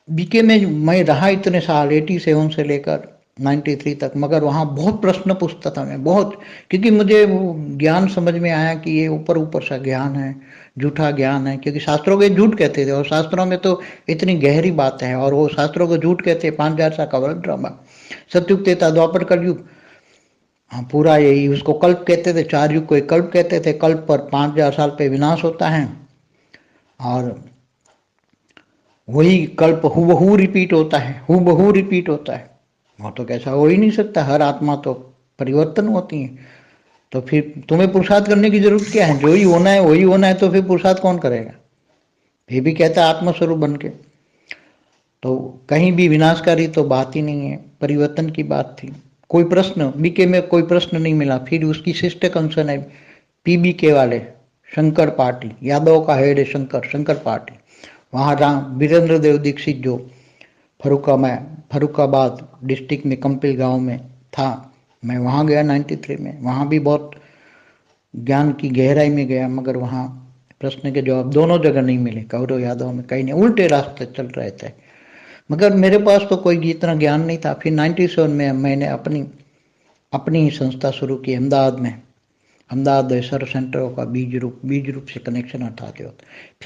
BK में मैं रहा इतने साल, 87 से लेकर 93 तक, मगर वहाँ बहुत प्रश्न पूछता था मैं, बहुत, क्योंकि मुझे वो ज्ञान समझ में आया कि ये ऊपर ऊपर सा ज्ञान है, झूठा ज्ञान है, क्योंकि शास्त्रों के झूठ कहते थे, और शास्त्रों में तो इतनी गहरी बात है, और वो शास्त्रों को झूठ कहते, 5000 साल का वर्ल्ड ड्रामा, सतयुग त्रेता द्वापर कलयुग, हाँ पूरा यही, उसको कल्प कहते थे, 4 युग को एक कल्प कहते थे, कल्प पर 5000 साल पे विनाश होता है, और वही कल्प हूबहू रिपीट होता है, हूबहू रिपीट होता है। वो तो कैसा हो ही नहीं सकता, हर आत्मा तो परिवर्तन होती है। तो फिर तुम्हें पुरुषार्थ करने की जरूरत क्या है, जो ही होना है वही होना है, तो फिर पुरुषार्थ कौन करेगा। ये भी कहता है आत्मस्वरूप बन के, तो कहीं भी विनाशकारी तो बात ही नहीं है, परिवर्तन की बात थी। कोई प्रश्न बीके में कोई प्रश्न नहीं मिला। फिर उसकी सिस्टर कंसर्न है पीबीके वाले, शंकर पार्टी, यादव का हेड है शंकर, शंकर पार्टी, वहाँ राम वीरेंद्र देव दीक्षित जो फरुखाबाद डिस्ट्रिक्ट में कंपिल गांव में था, मैं वहाँ गया 93 में, वहाँ भी बहुत ज्ञान की गहराई में गया, मगर वहाँ प्रश्न के जवाब दोनों जगह नहीं मिले, कौरव यादव में कहीं नहीं, उल्टे रास्ते चल रहे थे। मगर मेरे पास तो कोई इतना ज्ञान नहीं था। फिर 97 में मैंने अपनी अपनी ही संस्था शुरू की अहमदाबाद में, अहमदाबाद सर्व सेंटर का बीज रूप से कनेक्शन हटा दिया। फिर